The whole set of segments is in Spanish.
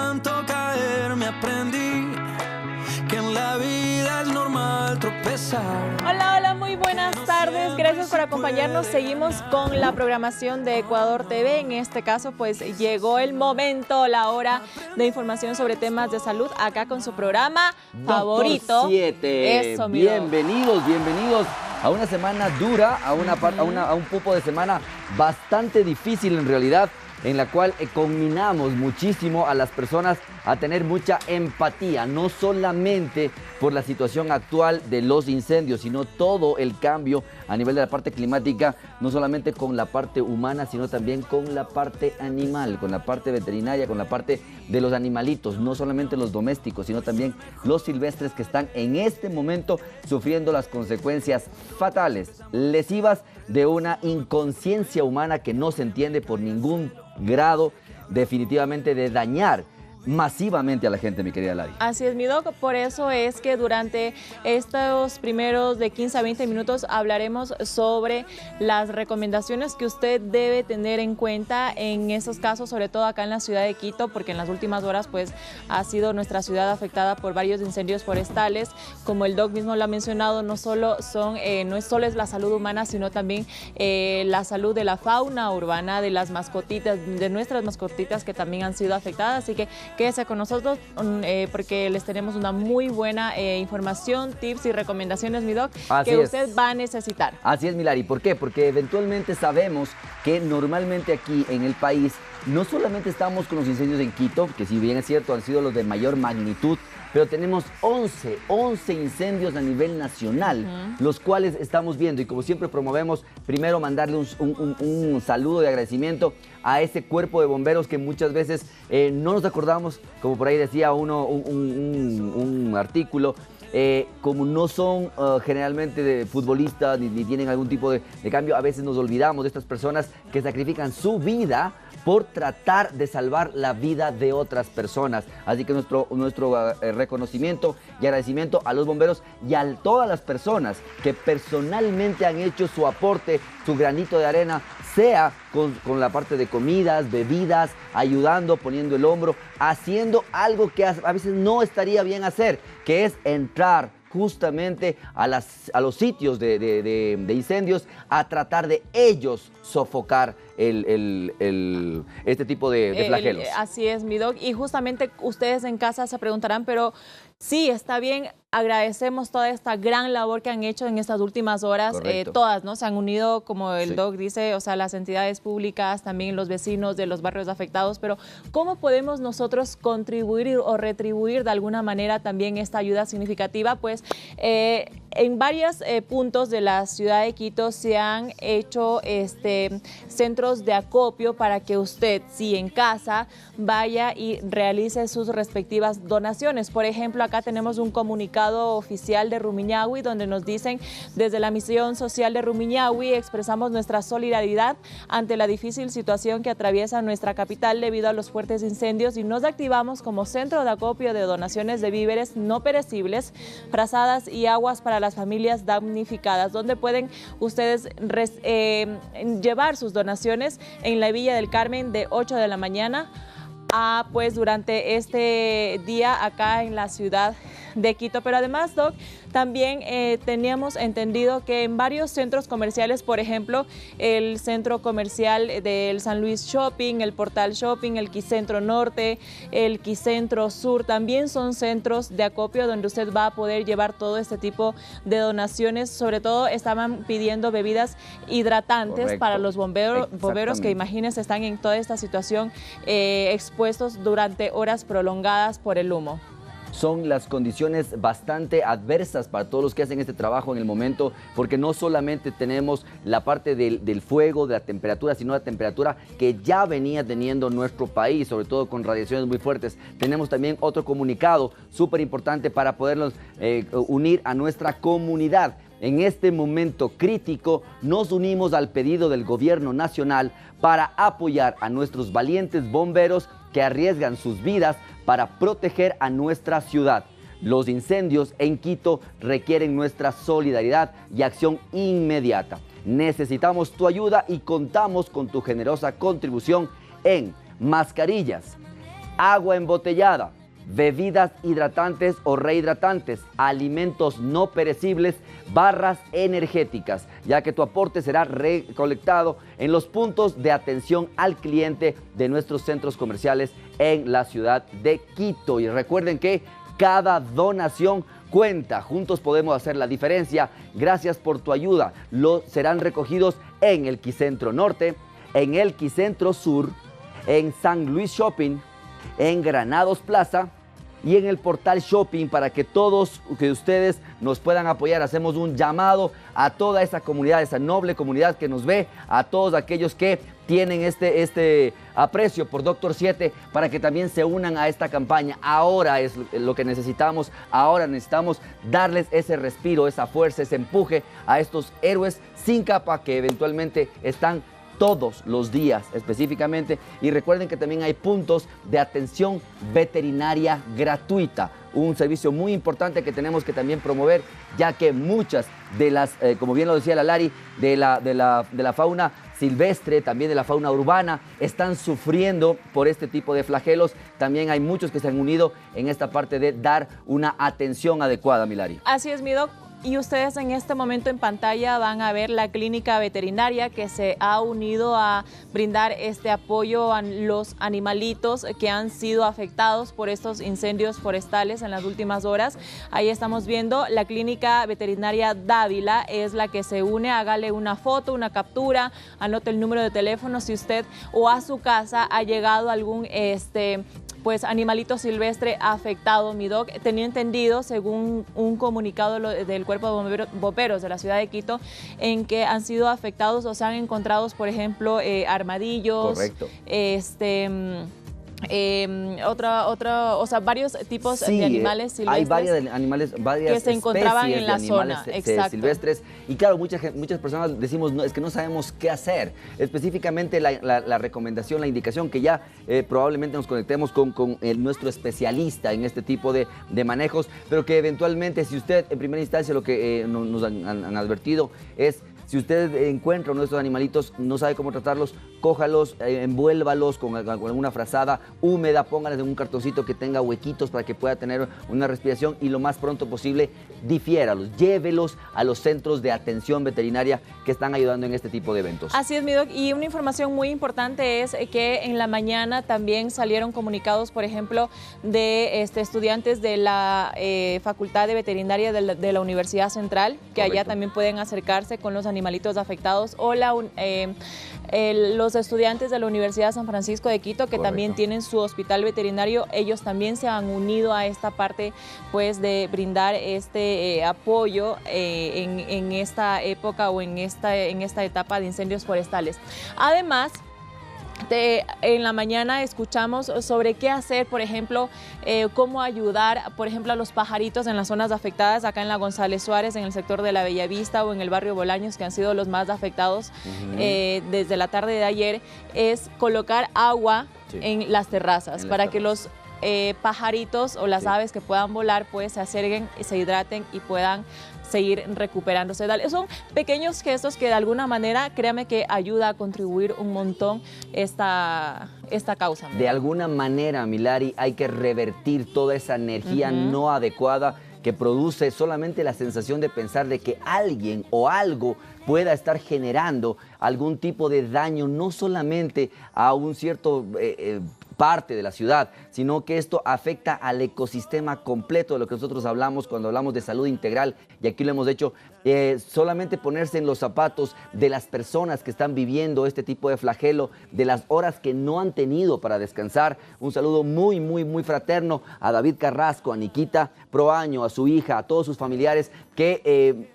tanto caerme aprendí que en la vida es normal tropezar. Hola, hola, muy buenas tardes. Gracias por acompañarnos. Seguimos con la programación de Ecuador TV. En este caso, pues llegó el momento, la hora de información sobre temas de salud, acá con su programa favorito. Doctor 7. Eso, bienvenidos a una semana dura, a un pupo de semana bastante difícil en realidad, en la cual conminamos muchísimo a las personas a tener mucha empatía, no solamente por la situación actual de los incendios, sino todo el cambio a nivel de la parte climática, no solamente con la parte humana, sino también con la parte animal, con la parte veterinaria, con la parte de los animalitos, no solamente los domésticos, sino también los silvestres que están en este momento sufriendo las consecuencias fatales, lesivas de una inconsciencia humana que no se entiende por ningún grado definitivamente de dañar masivamente a la gente, mi querida Lari. Así es, mi doc. Por eso es que durante estos primeros de 15 a 20 minutos hablaremos sobre las recomendaciones que usted debe tener en cuenta en esos casos, sobre todo acá en la ciudad de Quito, porque en las últimas horas pues ha sido nuestra ciudad afectada por varios incendios forestales. Como el doc mismo lo ha mencionado, no solo es la salud humana, sino también la salud de la fauna urbana, de las mascotitas, de nuestras mascotitas que también han sido afectadas. Así que quédese con nosotros porque les tenemos una muy buena información, tips y recomendaciones, mi doc, que usted va a necesitar. Así es, Milari. ¿Por qué? Porque eventualmente sabemos que normalmente aquí en el país no solamente estamos con los incendios en Quito, que si bien es cierto han sido los de mayor magnitud, pero tenemos 11 incendios a nivel nacional, los cuales estamos viendo. Y como siempre promovemos, primero mandarle un saludo de agradecimiento a ese cuerpo de bomberos que muchas veces no nos acordamos, como por ahí decía un artículo, como no son generalmente de futbolistas ni tienen algún tipo de cambio, a veces nos olvidamos de estas personas que sacrifican su vida por tratar de salvar la vida de otras personas. Así que nuestro reconocimiento y agradecimiento a los bomberos y a todas las personas que personalmente han hecho su aporte, su granito de arena, sea con la parte de comidas, bebidas, ayudando, poniendo el hombro, haciendo algo que a veces no estaría bien hacer, que es entrar justamente a los sitios de incendios a tratar de ellos sofocar este tipo de flagelos. Así es, mi doc. Y justamente ustedes en casa se preguntarán, pero sí, está bien, agradecemos toda esta gran labor que han hecho en estas últimas horas. Todas, ¿no? Se han unido, como el doc dice, o sea, las entidades públicas, también los vecinos de los barrios afectados, pero ¿cómo podemos nosotros contribuir o retribuir de alguna manera también esta ayuda significativa? Pues en varios puntos de la ciudad de Quito se han hecho centros de acopio para que usted, si en casa, vaya y realice sus respectivas donaciones. Por ejemplo, acá tenemos un comunicado oficial de Rumiñahui donde nos dicen: desde la misión social de Rumiñahui expresamos nuestra solidaridad ante la difícil situación que atraviesa nuestra capital debido a los fuertes incendios y nos activamos como centro de acopio de donaciones de víveres no perecibles, frazadas y aguas para las familias damnificadas, donde pueden ustedes llevar sus donaciones en la Villa del Carmen de 8 de la mañana pues durante este día acá en la ciudad de Quito. Pero además, doc, también teníamos entendido que en varios centros comerciales, por ejemplo, el centro comercial del San Luis Shopping, el Portal Shopping, el Quicentro Norte, el Quicentro Sur, también son centros de acopio donde usted va a poder llevar todo este tipo de donaciones. Sobre todo estaban pidiendo bebidas hidratantes para los bomberos que, imagínense, están en toda esta situación expuestos durante horas prolongadas por el humo. Son las condiciones bastante adversas para todos los que hacen este trabajo en el momento, porque no solamente tenemos la parte del fuego, de la temperatura, sino la temperatura que ya venía teniendo nuestro país, sobre todo con radiaciones muy fuertes. Tenemos también otro comunicado súper importante para podernos unir a nuestra comunidad. En este momento crítico nos unimos al pedido del gobierno nacional para apoyar a nuestros valientes bomberos que arriesgan sus vidas para proteger a nuestra ciudad. Los incendios en Quito requieren nuestra solidaridad y acción inmediata. Necesitamos tu ayuda y contamos con tu generosa contribución en mascarillas, agua embotellada, bebidas hidratantes o rehidratantes, alimentos no perecibles, barras energéticas, ya que tu aporte será recolectado en los puntos de atención al cliente de nuestros centros comerciales en la ciudad de Quito. Y recuerden que cada donación cuenta, juntos podemos hacer la diferencia. Gracias por tu ayuda. Serán recogidos en el Quicentro Norte, en el Quicentro Sur, en San Luis Shopping, en Granados Plaza y en el Portal Shopping, para que todos ustedes nos puedan apoyar. Hacemos un llamado a toda esa comunidad, esa noble comunidad que nos ve, a todos aquellos que tienen este aprecio por Doctor 7, para que también se unan a esta campaña. Ahora es lo que necesitamos, ahora necesitamos darles ese respiro, esa fuerza, ese empuje a estos héroes sin capa que eventualmente están todos los días específicamente. Y recuerden que también hay puntos de atención veterinaria gratuita, un servicio muy importante que tenemos que también promover, ya que muchas de las, como bien lo decía la Lari, de la fauna silvestre, también de la fauna urbana, están sufriendo por este tipo de flagelos. También hay muchos que se han unido en esta parte de dar una atención adecuada, Milari. Así es, mi doc. Y ustedes en este momento en pantalla van a ver la clínica veterinaria que se ha unido a brindar este apoyo a los animalitos que han sido afectados por estos incendios forestales en las últimas horas. Ahí estamos viendo la clínica veterinaria Dávila, es la que se une. Hágale una foto, una captura, anote el número de teléfono si usted o a su casa ha llegado algún pues animalito silvestre afectado, mi doc. Tenía entendido, según un comunicado del Cuerpo de Bomberos de la ciudad de Quito, en que han sido afectados o se han encontrado, por ejemplo, armadillos. Correcto. O sea, varios tipos de animales silvestres. Hay varias que se encontraban en la zona silvestres. Y claro, muchas personas decimos, no, es que no sabemos qué hacer. Específicamente la recomendación, la indicación, que ya probablemente nos conectemos con nuestro especialista en este tipo de manejos, pero que eventualmente, si usted en primera instancia lo que nos han advertido es: si usted encuentra uno de estos animalitos, no sabe cómo tratarlos, cójalos, envuélvalos con alguna frazada húmeda, pónganles en un cartoncito que tenga huequitos para que pueda tener una respiración, y lo más pronto posible difiéralos, llévelos a los centros de atención veterinaria que están ayudando en este tipo de eventos. Así es, mi doc, y una información muy importante es que en la mañana también salieron comunicados, por ejemplo, de estudiantes de la Facultad de Veterinaria de la Universidad Central, que Correcto. Allá también pueden acercarse con los animalitos afectados, o los estudiantes de la Universidad de San Francisco de Quito, que Correcto. también tienen su hospital veterinario. Ellos también se han unido a esta parte, pues, de brindar apoyo en esta época o en esta etapa de incendios forestales. Además, en la mañana escuchamos sobre qué hacer, por ejemplo, cómo ayudar, por ejemplo, a los pajaritos en las zonas afectadas, acá en la González Suárez, en el sector de la Bellavista, o en el barrio Bolaños, que han sido los más afectados desde la tarde de ayer. Es colocar agua en las terrazas para que los pajaritos o las aves que puedan volar, pues se acerquen, se hidraten y puedan seguir recuperándose. Son pequeños gestos que de alguna manera, créame que ayuda a contribuir un montón esta causa. De alguna manera, Milari, hay que revertir toda esa energía no adecuada que produce solamente la sensación de pensar de que alguien o algo pueda estar generando algún tipo de daño, no solamente a un cierto parte de la ciudad, sino que esto afecta al ecosistema completo de lo que nosotros hablamos cuando hablamos de salud integral, y aquí lo hemos hecho. Solamente ponerse en los zapatos de las personas que están viviendo este tipo de flagelo, de las horas que no han tenido para descansar. Un saludo muy, muy, muy fraterno a David Carrasco, a Niquita Proaño, a su hija, a todos sus familiares que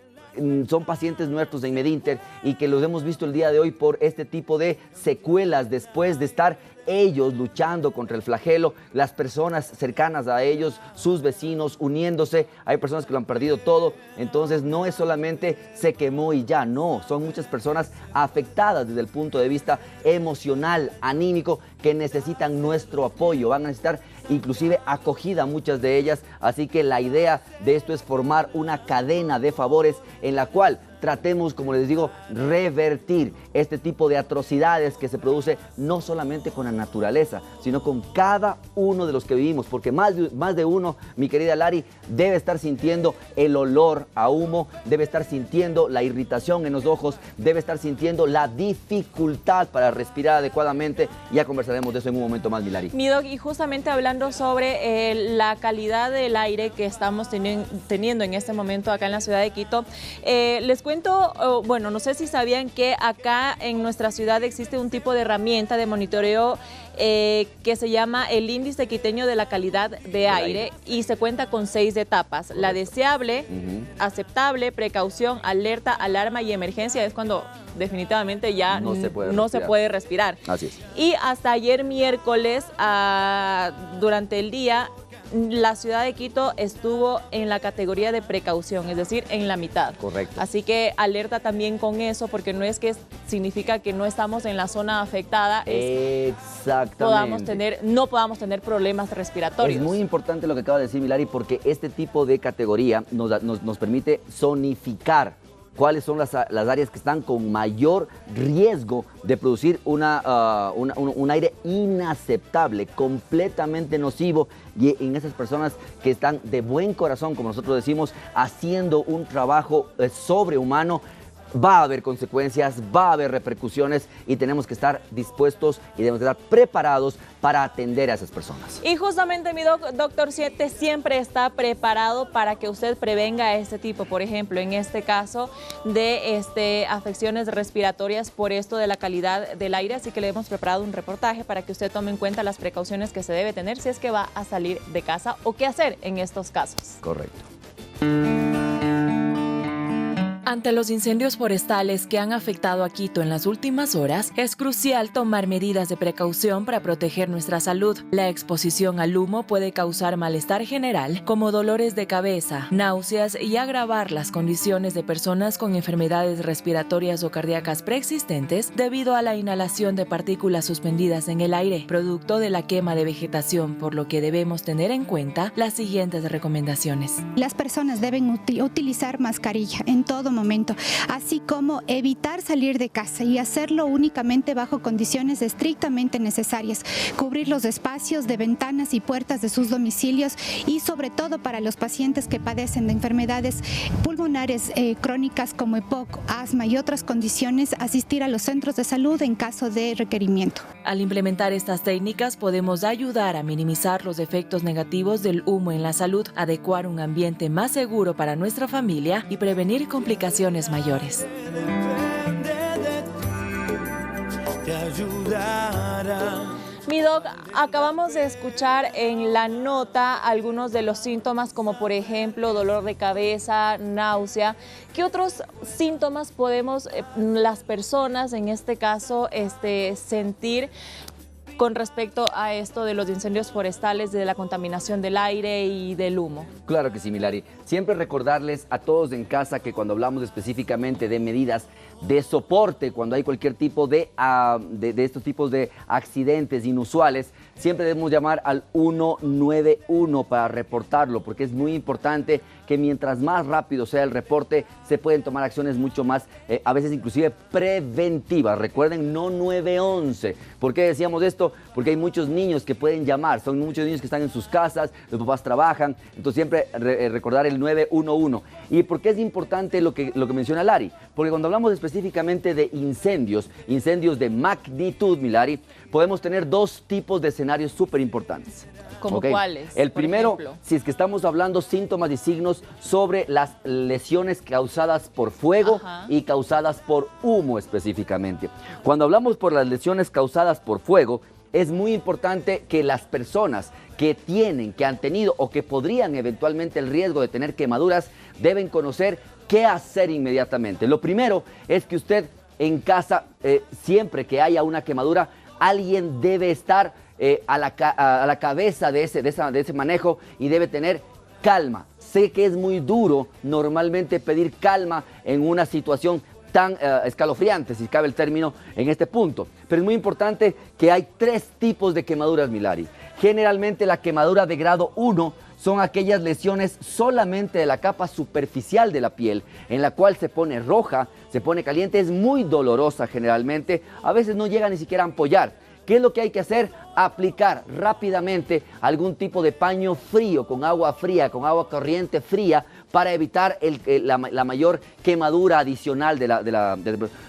son pacientes nuestros de Inmedinter y que los hemos visto el día de hoy por este tipo de secuelas después de estar ellos luchando contra el flagelo, las personas cercanas a ellos, sus vecinos uniéndose. Hay personas que lo han perdido todo, entonces no es solamente se quemó y ya, no, son muchas personas afectadas desde el punto de vista emocional, anímico, que necesitan nuestro apoyo, van a necesitar inclusive acogida muchas de ellas, así que la idea de esto es formar una cadena de favores en la cual tratemos, como les digo, revertir este tipo de atrocidades que se produce no solamente con la naturaleza, sino con cada uno de los que vivimos, porque más de uno, mi querida Lari, debe estar sintiendo el olor a humo, debe estar sintiendo la irritación en los ojos, debe estar sintiendo la dificultad para respirar adecuadamente. Ya conversaremos de eso en un momento más, mi Lari. Mi Doc, y justamente hablando sobre la calidad del aire que estamos teniendo en este momento acá en la ciudad de Quito, les cuento, bueno, no sé si sabían que acá en nuestra ciudad existe un tipo de herramienta de monitoreo que se llama el Índice Quiteño de la Calidad de Aire y se cuenta con 6 etapas. Correcto. La deseable, aceptable, precaución, alerta, alarma y emergencia es cuando definitivamente ya no se puede respirar. Así es. Y hasta ayer miércoles, durante el día, la ciudad de Quito estuvo en la categoría de precaución, es decir, en la mitad. Correcto. Así que alerta también con eso, porque no es que significa que no estamos en la zona afectada, es exactamente. no podamos tener problemas respiratorios. Es muy importante lo que acaba de decir Milari, porque este tipo de categoría nos permite zonificar cuáles son las áreas que están con mayor riesgo de producir un aire inaceptable, completamente nocivo, y en esas personas que están de buen corazón, como nosotros decimos, haciendo un trabajo sobrehumano. Va a haber consecuencias, va a haber repercusiones y tenemos que estar dispuestos y debemos estar preparados para atender a esas personas. Y justamente mi Doctor 7 siempre está preparado para que usted prevenga este tipo, por ejemplo, en este caso de afecciones respiratorias por esto de la calidad del aire, así que le hemos preparado un reportaje para que usted tome en cuenta las precauciones que se debe tener si es que va a salir de casa o qué hacer en estos casos. Correcto. Ante los incendios forestales que han afectado a Quito en las últimas horas, es crucial tomar medidas de precaución para proteger nuestra salud. La exposición al humo puede causar malestar general, como dolores de cabeza, náuseas y agravar las condiciones de personas con enfermedades respiratorias o cardíacas preexistentes debido a la inhalación de partículas suspendidas en el aire, producto de la quema de vegetación, por lo que debemos tener en cuenta las siguientes recomendaciones. Las personas deben utilizar mascarilla en todo momento, así como evitar salir de casa y hacerlo únicamente bajo condiciones estrictamente necesarias, cubrir los espacios de ventanas y puertas de sus domicilios y sobre todo para los pacientes que padecen de enfermedades pulmonares crónicas como EPOC, asma y otras condiciones, asistir a los centros de salud en caso de requerimiento. Al implementar estas técnicas podemos ayudar a minimizar los efectos negativos del humo en la salud, adecuar un ambiente más seguro para nuestra familia y prevenir complicaciones mayores. Mi Doc, acabamos de escuchar en la nota algunos de los síntomas como por ejemplo dolor de cabeza, náusea. ¿Qué otros síntomas podemos las personas en este caso sentir con respecto a esto de los incendios forestales, de la contaminación del aire y del humo? Claro que sí, Milari. Siempre recordarles a todos en casa que cuando hablamos específicamente de medidas de soporte, cuando hay cualquier tipo de estos tipos de accidentes inusuales, siempre debemos llamar al 191 para reportarlo, porque es muy importante que mientras más rápido sea el reporte, se pueden tomar acciones mucho más, a veces inclusive preventivas. Recuerden, no 911. ¿Por qué decíamos esto? Porque hay muchos niños que pueden llamar, son muchos niños que están en sus casas, los papás trabajan, entonces siempre recordar el 911. ¿Y por qué es importante lo que menciona Lari? Porque cuando hablamos específicamente de incendios de magnitud, Milari, podemos tener dos tipos de escenarios súper importantes. ¿Cómo cuáles? El primero, si es que estamos hablando síntomas y signos sobre las lesiones causadas por fuego y causadas por humo específicamente. Cuando hablamos por las lesiones causadas por fuego, es muy importante que las personas que han tenido o que podrían eventualmente el riesgo de tener quemaduras, deben conocer qué hacer inmediatamente. Lo primero es que usted en casa, siempre que haya una quemadura, alguien debe estar a la cabeza de ese manejo y debe tener calma. Sé que es muy duro normalmente pedir calma en una situación tan escalofriante, si cabe el término, en este punto. Pero es muy importante que hay tres tipos de quemaduras, Milari. Generalmente la quemadura de grado 1 son aquellas lesiones solamente de la capa superficial de la piel, en la cual se pone roja, se pone caliente, es muy dolorosa generalmente, a veces no llega ni siquiera a ampollar. ¿Qué es lo que hay que hacer? Aplicar rápidamente algún tipo de paño frío, con agua fría, con agua corriente fría, para evitar la mayor quemadura adicional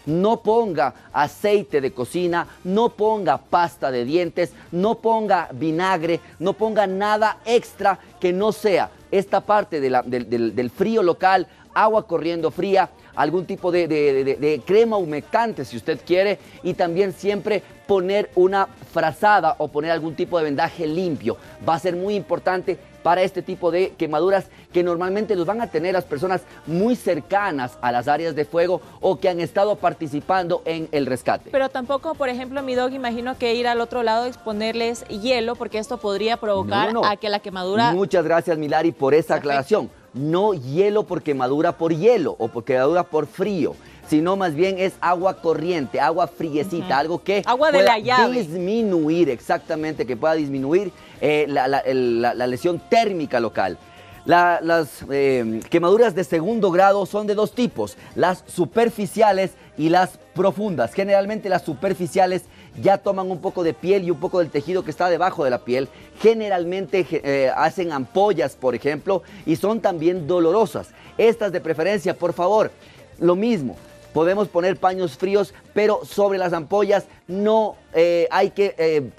No ponga aceite de cocina, no ponga pasta de dientes, no ponga vinagre, no ponga nada extra que no sea esta parte del frío local, agua corriendo fría, algún tipo de crema humectante si usted quiere, y también siempre poner una frazada o poner algún tipo de vendaje limpio. Va a ser muy importante para este tipo de quemaduras que normalmente los van a tener las personas muy cercanas a las áreas de fuego o que han estado participando en el rescate. Pero tampoco, por ejemplo, mi dog, imagino que ir al otro lado y exponerles hielo, porque esto podría provocar a que la quemadura... Muchas gracias, Milari, por esa aclaración. No hielo por quemadura por hielo o por quemadura por frío, sino más bien es agua corriente, agua friecita, algo que agua de la llave. Disminuir, exactamente, que pueda disminuir la lesión térmica local. Las quemaduras de segundo grado son de dos tipos, las superficiales y las profundas. Generalmente las superficiales ya toman un poco de piel y un poco del tejido que está debajo de la piel. Generalmente hacen ampollas, por ejemplo, y son también dolorosas. Estas de preferencia, por favor, lo mismo. Podemos poner paños fríos, pero sobre las ampollas no hay que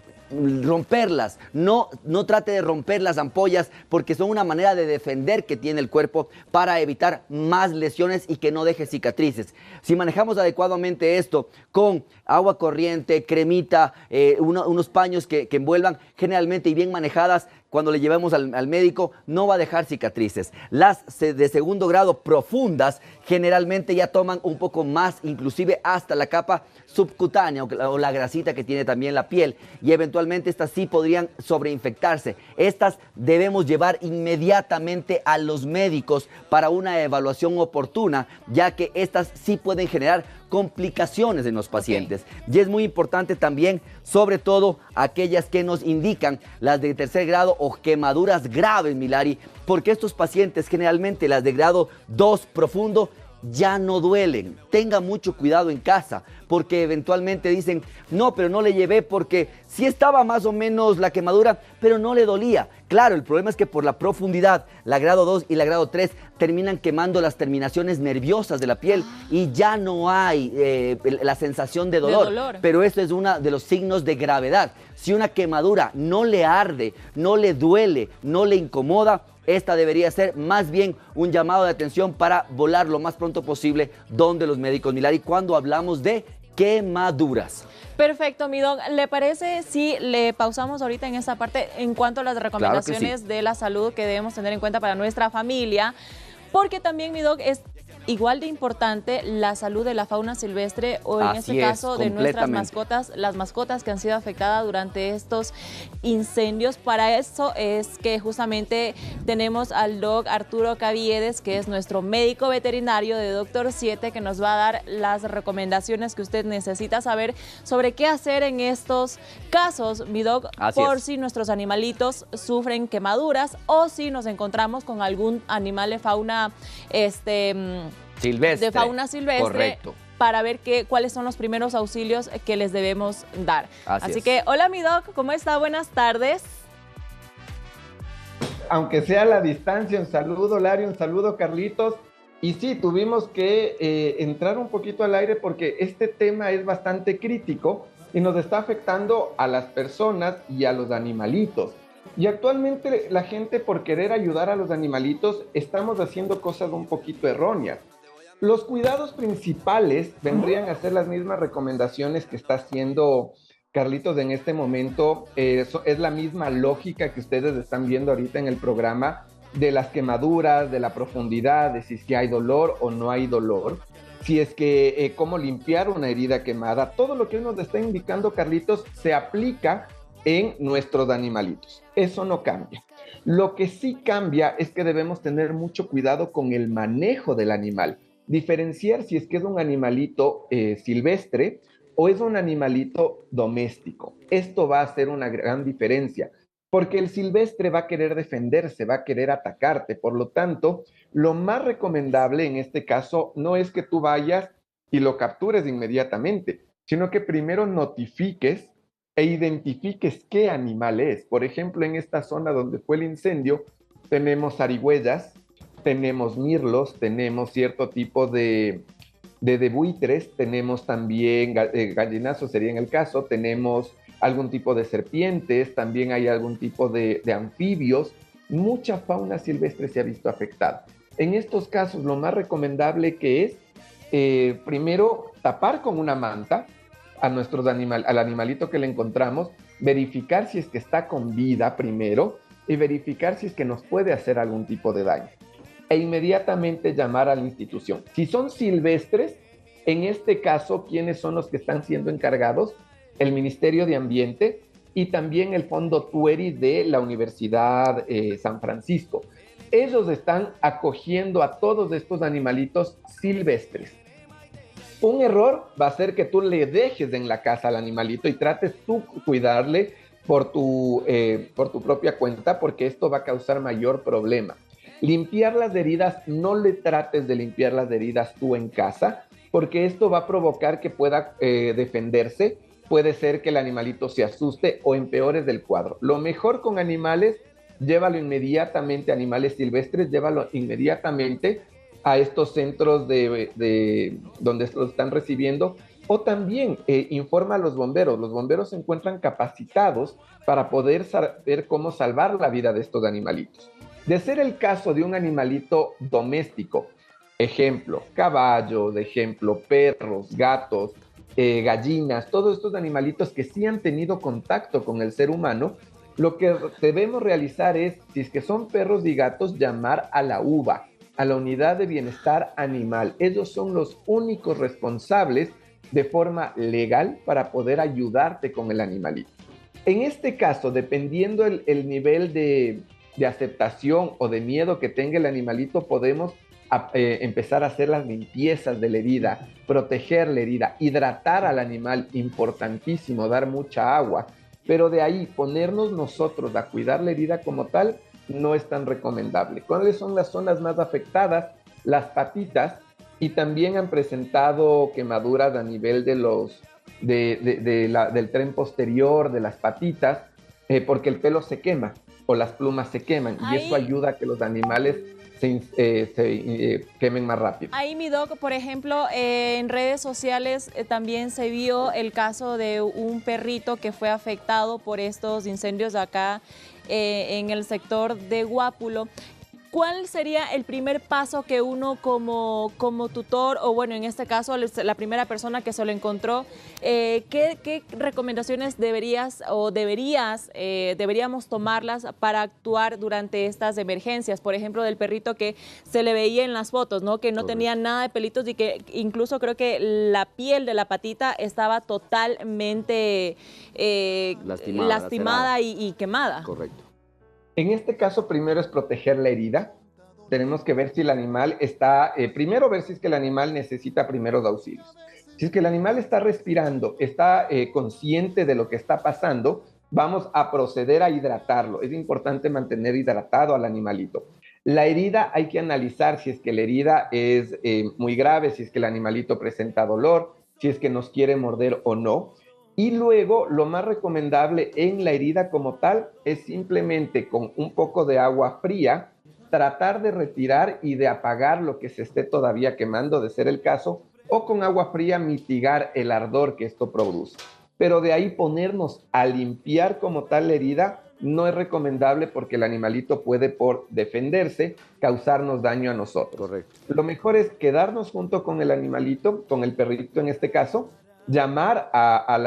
romperlas. No trate de romper las ampollas porque son una manera de defender que tiene el cuerpo para evitar más lesiones y que no deje cicatrices. Si manejamos adecuadamente esto con agua corriente, cremita, unos paños que envuelvan generalmente y bien manejadas, cuando le llevemos al médico no va a dejar cicatrices. Las de segundo grado profundas generalmente ya toman un poco más, inclusive hasta la capa subcutánea o la grasita que tiene también la piel, y eventualmente estas sí podrían sobreinfectarse. Estas debemos llevar inmediatamente a los médicos para una evaluación oportuna, ya que estas sí pueden generar complicaciones en los pacientes. Y es muy importante también, sobre todo, aquellas que nos indican las de tercer grado o quemaduras graves, Milari, porque estos pacientes, generalmente las de grado 2 profundo, ya no duelen. Tenga mucho cuidado en casa, porque eventualmente dicen, no, pero no le llevé porque sí estaba más o menos la quemadura, pero no le dolía. Claro, el problema es que por la profundidad, la grado 2 y la grado 3 terminan quemando las terminaciones nerviosas de la piel y ya no hay la sensación de dolor. Pero esto es uno de los signos de gravedad. Si una quemadura no le arde, no le duele, no le incomoda, esta debería ser más bien un llamado de atención para volar lo más pronto posible donde los médicos, Milari, cuando hablamos de quemaduras. Perfecto, mi doc. ¿Le parece si le pausamos ahorita en esta parte en cuanto a las recomendaciones de la salud que debemos tener en cuenta para nuestra familia? Porque también, mi doc, es igual de importante la salud de la fauna silvestre o en este caso de nuestras mascotas, las mascotas que han sido afectadas durante estos incendios. Para eso es que justamente tenemos al doc Arturo Caviedes, que es nuestro médico veterinario de Doctor 7, que nos va a dar las recomendaciones que usted necesita saber sobre qué hacer en estos casos, mi doc, por si nuestros animalitos sufren quemaduras o si nos encontramos con algún animal de fauna silvestre. De fauna silvestre. Correcto. Para ver cuáles son los primeros auxilios que les debemos dar. Así que, hola mi doc, ¿cómo está? Buenas tardes. Aunque sea a la distancia, un saludo Lari, un saludo Carlitos. Y sí, tuvimos que entrar un poquito al aire porque este tema es bastante crítico y nos está afectando a las personas y a los animalitos. Y actualmente la gente, por querer ayudar a los animalitos, estamos haciendo cosas un poquito erróneas. Los cuidados principales vendrían a ser las mismas recomendaciones que está haciendo Carlitos en este momento. Es la misma lógica que ustedes están viendo ahorita en el programa, de las quemaduras, de la profundidad, de si es que hay dolor o no hay dolor, si es que cómo limpiar una herida quemada. Todo lo que nos está indicando Carlitos se aplica en nuestros animalitos. Eso no cambia. Lo que sí cambia es que debemos tener mucho cuidado con el manejo del animal. Diferenciar si es que es un animalito silvestre o es un animalito doméstico. Esto va a hacer una gran diferencia. porque el silvestre va a querer defenderse, va a querer atacarte. Por lo tanto, lo más recomendable en este caso no es que tú vayas y lo captures inmediatamente, sino que primero notifiques e identifiques qué animal es. Por ejemplo, en esta zona donde fue el incendio, tenemos zarigüeyas, tenemos mirlos, tenemos cierto tipo de buitres, tenemos también gallinazos, sería en el caso, tenemos algún tipo de serpientes, también hay algún tipo de anfibios. Mucha fauna silvestre se ha visto afectada. En estos casos, lo más recomendable que es, primero, tapar con una manta al animalito que le encontramos, verificar si es que está con vida primero y verificar si es que nos puede hacer algún tipo de daño. E inmediatamente llamar a la institución. Si son silvestres, en este caso, ¿quiénes son los que están siendo encargados? El Ministerio de Ambiente y también el Fondo Tueri de la Universidad San Francisco. Ellos están acogiendo a todos estos animalitos silvestres. Un error va a ser que tú le dejes en la casa al animalito y trates tú cuidarle por tu propia cuenta, porque esto va a causar mayor problema. Limpiar las heridas, no le trates de limpiar las heridas tú en casa, porque esto va a provocar que pueda defenderse. Puede ser que el animalito se asuste o empeores del cuadro. Lo mejor con animales, llévalo inmediatamente, animales silvestres, llévalo inmediatamente a estos centros donde los están recibiendo, o también informa a los bomberos. Los bomberos se encuentran capacitados para poder saber cómo salvar la vida de estos animalitos. De ser el caso de un animalito doméstico, ejemplo, caballos, ejemplo, perros, gatos, gallinas, todos estos animalitos que sí han tenido contacto con el ser humano, lo que debemos realizar es, si es que son perros y gatos, llamar a la UBA, a la Unidad de Bienestar Animal. Ellos son los únicos responsables de forma legal para poder ayudarte con el animalito. En este caso, dependiendo el nivel de aceptación o de miedo que tenga el animalito, podemos empezar a hacer las limpiezas de la herida, proteger la herida, hidratar al animal, importantísimo, dar mucha agua, pero de ahí ponernos nosotros a cuidar la herida como tal no es tan recomendable. ¿Cuáles son las zonas más afectadas? Las patitas, y también han presentado quemaduras a nivel del tren posterior, de las patitas, porque el pelo se quema o las plumas se queman. Ay. Y eso ayuda a que los animales se quemen más rápido. Ahí, mi doc, por ejemplo, en redes sociales también se vio el caso de un perrito que fue afectado por estos incendios acá en el sector de Guápulo. ¿Cuál sería el primer paso que uno como tutor, o bueno, en este caso la primera persona que se lo encontró, qué recomendaciones deberíamos tomarlas para actuar durante estas emergencias? Por ejemplo, del perrito que se le veía en las fotos, ¿no? Que no tenía nada de pelitos y que incluso creo que la piel de la patita estaba totalmente lastimada y quemada. Correcto. En este caso, primero es proteger la herida. Tenemos que ver si el animal está, primero ver si es que el animal necesita primeros auxilios. Si es que el animal está respirando, está consciente de lo que está pasando, vamos a proceder a hidratarlo. Es importante mantener hidratado al animalito. La herida hay que analizar si es que la herida es muy grave, si es que el animalito presenta dolor, si es que nos quiere morder o no. Y luego, lo más recomendable en la herida como tal es simplemente con un poco de agua fría, tratar de retirar y de apagar lo que se esté todavía quemando, de ser el caso, o con agua fría mitigar el ardor que esto produce. Pero de ahí ponernos a limpiar como tal la herida no es recomendable, porque el animalito puede, por defenderse, causarnos daño a nosotros. Correcto. Lo mejor es quedarnos junto con el animalito, con el perrito en este caso, llamar a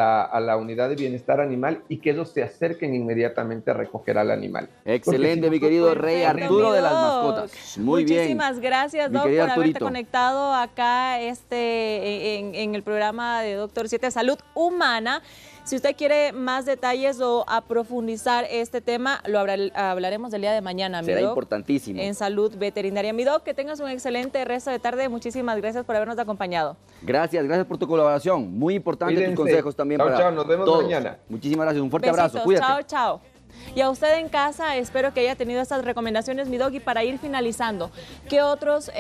la Unidad de Bienestar Animal y que ellos se acerquen inmediatamente a recoger al animal. Excelente, mi querido Rey Arturo de las mascotas. Muy bien. Muchísimas gracias, Doc, por haberte conectado acá en el programa de Doctor 7 Salud Humana. Si usted quiere más detalles o a profundizar este tema, lo hablaremos el día de mañana, mi Doc. Será importantísimo. En Salud Veterinaria. Mi Doc, que tengas un excelente resto de tarde. Muchísimas gracias por habernos acompañado. Gracias por tu colaboración. Muy importante tus consejos también para chao, nos vemos todos. mañana. Muchísimas gracias, un fuerte Besitos, abrazo. Cuídate. Chao. Y a usted en casa, espero que haya tenido estas recomendaciones, mi Doggy, para ir finalizando. ¿Qué otros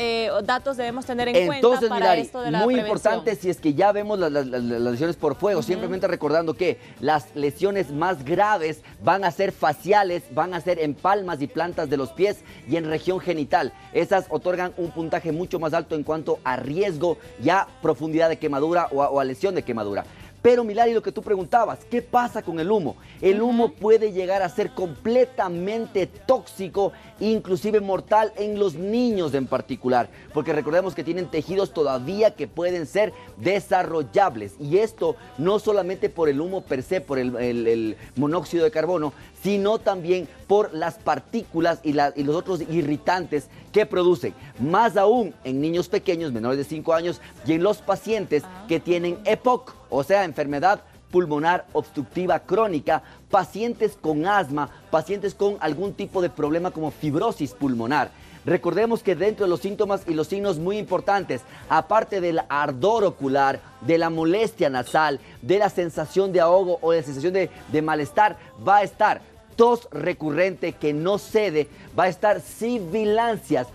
datos debemos tener en cuenta para esto de la muy prevención? Importante, si es que ya vemos las lesiones por fuego, simplemente recordando que las lesiones más graves van a ser faciales, van a ser en palmas y plantas de los pies y en región genital. Esas otorgan un puntaje mucho más alto en cuanto a riesgo y a profundidad de quemadura o a lesión de quemadura. Pero Milari, lo que tú preguntabas, ¿qué pasa con el humo? El humo puede llegar a ser completamente tóxico, inclusive mortal en los niños en particular, porque recordemos que tienen tejidos todavía que pueden ser desarrollables, y esto no solamente por el humo per se, por el monóxido de carbono, sino también por las partículas y los otros irritantes que producen, más aún en niños pequeños, menores de 5 años, y en los pacientes que tienen EPOC, o sea, enfermedad pulmonar obstructiva crónica, pacientes con asma, pacientes con algún tipo de problema como fibrosis pulmonar. Recordemos que dentro de los síntomas y los signos muy importantes, aparte del ardor ocular, de la molestia nasal, de la sensación de ahogo o de la sensación de malestar, va a estar tos recurrente que no cede, va a estar sibilancias,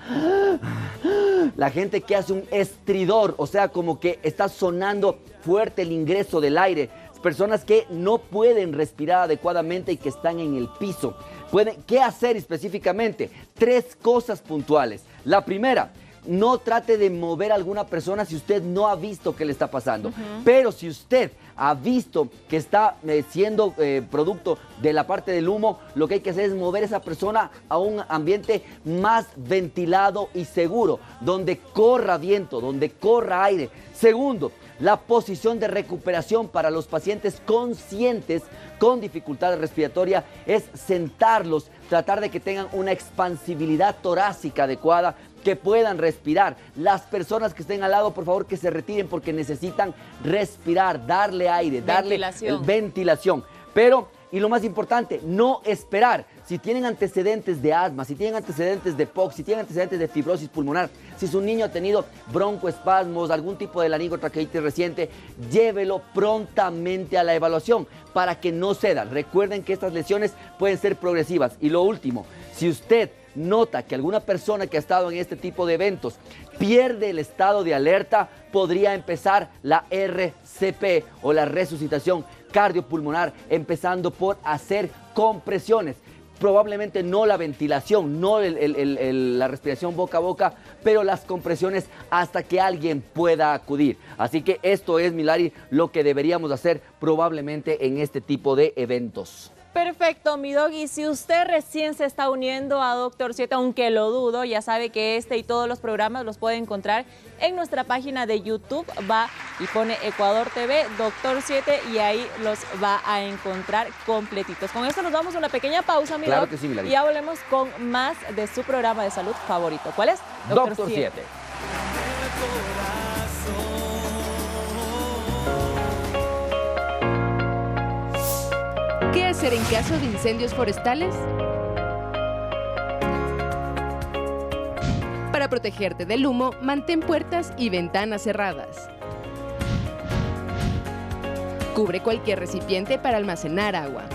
la gente que hace un estridor, o sea, como que está sonando fuerte el ingreso del aire, personas que no pueden respirar adecuadamente y que están en el piso. ¿Qué hacer específicamente? 3 cosas puntuales. La primera, no trate de mover a alguna persona si usted no ha visto qué le está pasando. Pero si usted ha visto que está siendo producto de la parte del humo, lo que hay que hacer es mover a esa persona a un ambiente más ventilado y seguro, donde corra viento, donde corra aire. Segundo, la posición de recuperación para los pacientes conscientes con dificultad respiratoria es sentarlos, tratar de que tengan una expansibilidad torácica adecuada, que puedan respirar. Las personas que estén al lado, por favor, que se retiren porque necesitan respirar, darle aire, darle ventilación. Pero, y lo más importante, no esperar. Si tienen antecedentes de asma, si tienen antecedentes de POC, si tienen antecedentes de fibrosis pulmonar, si su niño ha tenido broncoespasmos, algún tipo de laringotraqueitis reciente, llévelo prontamente a la evaluación para que no ceda. Recuerden que estas lesiones pueden ser progresivas. Y lo último, si usted nota que alguna persona que ha estado en este tipo de eventos pierde el estado de alerta, podría empezar la RCP o la resucitación cardiopulmonar, empezando por hacer compresiones. Probablemente no la ventilación, no la respiración boca a boca, pero las compresiones hasta que alguien pueda acudir. Así que esto es, Milari, lo que deberíamos hacer probablemente en este tipo de eventos. Perfecto, mi Doggy. Si usted recién se está uniendo a Doctor 7, aunque lo dudo, ya sabe que este y todos los programas los puede encontrar en nuestra página de YouTube. Va y pone Ecuador TV, Doctor 7, y ahí los va a encontrar completitos. Con esto nos vamos a una pequeña pausa, mi Claro Doc, que sí, Milagro. y ya volvemos con más de su programa de salud favorito. ¿Cuál es? Doctor 7. ¿Qué hacer en caso de incendios forestales? Para protegerte del humo, mantén puertas y ventanas cerradas. Cubre cualquier recipiente para almacenar agua.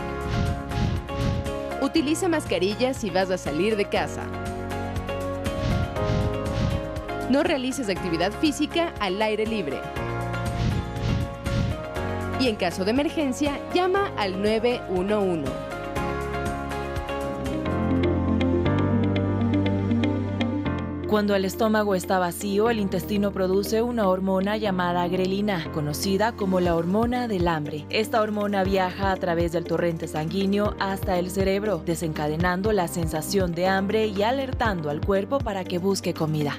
Utiliza mascarillas si vas a salir de casa. No realices actividad física al aire libre. Y en caso de emergencia, llama al 911. Cuando el estómago está vacío, el intestino produce una hormona llamada grelina, conocida como la hormona del hambre. Esta hormona viaja a través del torrente sanguíneo hasta el cerebro, desencadenando la sensación de hambre y alertando al cuerpo para que busque comida.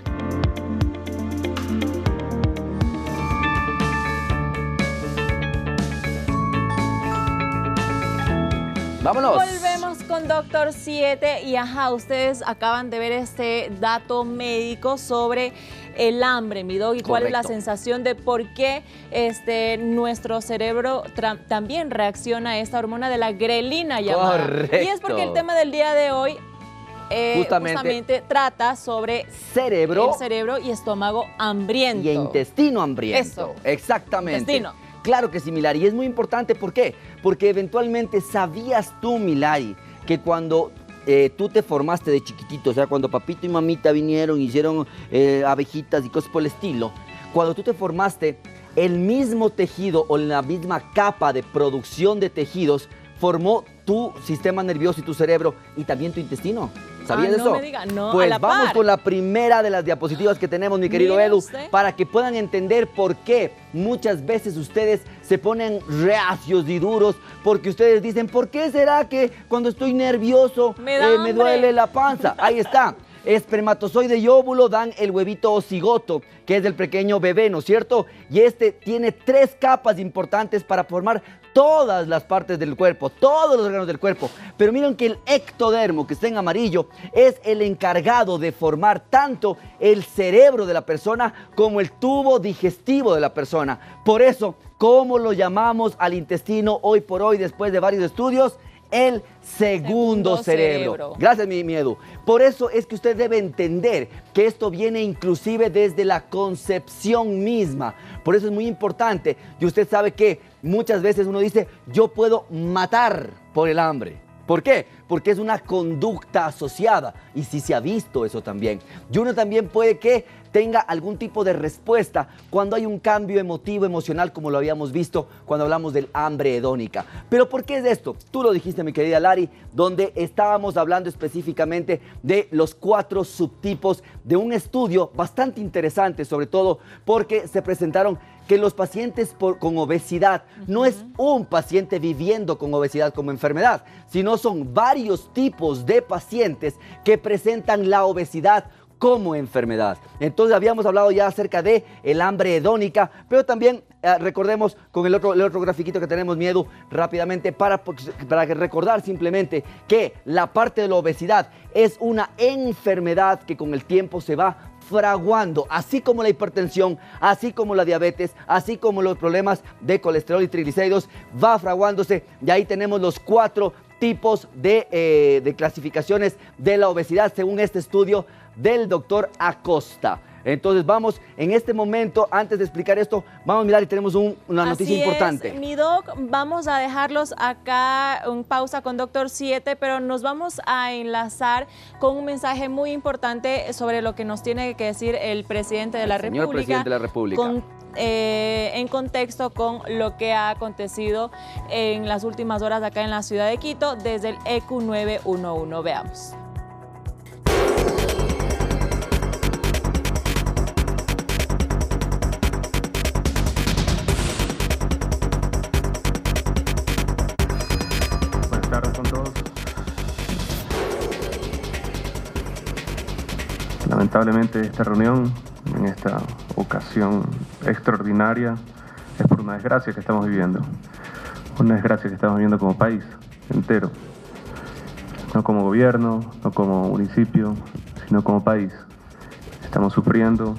¡Vámonos! Volvemos con Doctor 7 y ustedes acaban de ver este dato médico sobre el hambre, mi Doggy. ¿Cuál es la sensación de por qué nuestro cerebro también reacciona a esta hormona de la grelina llamada? Correcto. Y es porque el tema del día de hoy justamente trata sobre el cerebro y estómago hambriento. Y intestino hambriento. Eso. Exactamente. Intestino. Claro que sí, Milari. Y es muy importante, ¿por qué? Porque eventualmente, ¿sabías tú, Milari, que cuando tú te formaste de chiquitito, o sea, cuando papito y mamita vinieron, hicieron abejitas y cosas por el estilo, cuando tú te formaste, el mismo tejido o la misma capa de producción de tejidos formó tu sistema nervioso y tu cerebro y también tu intestino. ¿Sabías eso? No me diga, no, pues a la vamos par. con la primera de las diapositivas que tenemos, mi querido Mire Edu, usted. para que puedan entender por qué muchas veces ustedes se ponen reacios y duros, porque ustedes dicen, ¿por qué será que cuando estoy nervioso me duele la panza? Ahí está. Espermatozoide y óvulo dan el huevito o cigoto, que es del pequeño bebé, ¿no es cierto? Y este tiene 3 capas importantes para formar todas las partes del cuerpo, todos los órganos del cuerpo. Pero miren que el ectodermo, que está en amarillo, es el encargado de formar tanto el cerebro de la persona como el tubo digestivo de la persona. Por eso, ¿cómo lo llamamos al intestino hoy por hoy, después de varios estudios? El segundo cerebro. Gracias, mi Edu. Por eso es que usted debe entender que esto viene inclusive desde la concepción misma. Por eso es muy importante. Y usted sabe que muchas veces uno dice, yo puedo matar por el hambre. ¿Por qué? Porque es una conducta asociada y sí se ha visto eso también. Y uno también puede que tenga algún tipo de respuesta cuando hay un cambio emotivo, emocional, como lo habíamos visto cuando hablamos del hambre hedónica. ¿Pero por qué es esto? Tú lo dijiste, mi querida Lari, donde estábamos hablando específicamente de los 4 subtipos de un estudio bastante interesante, sobre todo porque se presentaron que los pacientes con obesidad no es un paciente viviendo con obesidad como enfermedad, sino son varios tipos de pacientes que presentan la obesidad como enfermedad. Entonces habíamos hablado ya acerca de el hambre hedónica, pero también recordemos con el otro grafiquito que tenemos, Miedu, rápidamente para recordar simplemente que la parte de la obesidad es una enfermedad que con el tiempo se va fraguando, así como la hipertensión, así como la diabetes, así como los problemas de colesterol y triglicéridos, va fraguándose, y ahí tenemos los 4 tipos de clasificaciones de la obesidad según este estudio del doctor Acosta. Entonces vamos, en este momento, antes de explicar esto, vamos a mirar y tenemos una noticia importante. Mi doc, vamos a dejarlos acá en pausa con Doctor 7, pero nos vamos a enlazar con un mensaje muy importante sobre lo que nos tiene que decir el presidente de la República. Señor presidente de la República. En contexto con lo que ha acontecido en las últimas horas acá en la ciudad de Quito desde el ECU 911. Veamos. Buenas tardes con todos. Lamentablemente esta reunión, en esta ocasión extraordinaria, es por una desgracia que estamos viviendo. Una desgracia que estamos viviendo como país entero. No como gobierno, no como municipio, sino como país. Estamos sufriendo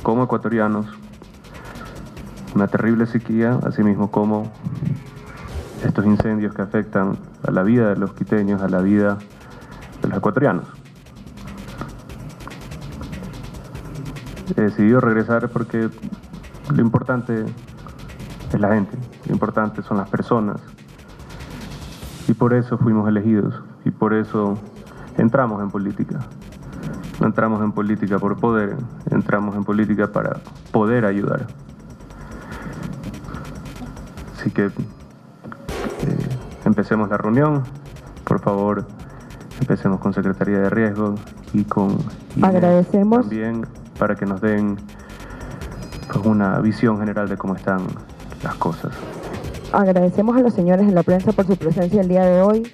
como ecuatorianos una terrible sequía, así mismo como estos incendios que afectan a la vida de los quiteños, a la vida de los ecuatorianos. He decidido regresar porque lo importante es la gente, lo importante son las personas. Y por eso fuimos elegidos y por eso entramos en política. No entramos en política por poder, entramos en política para poder ayudar. Así que empecemos la reunión. Por favor, empecemos con Secretaría de Riesgo y con agradecemos también para que nos den pues, una visión general de cómo están las cosas. Agradecemos a los señores de la prensa por su presencia el día de hoy.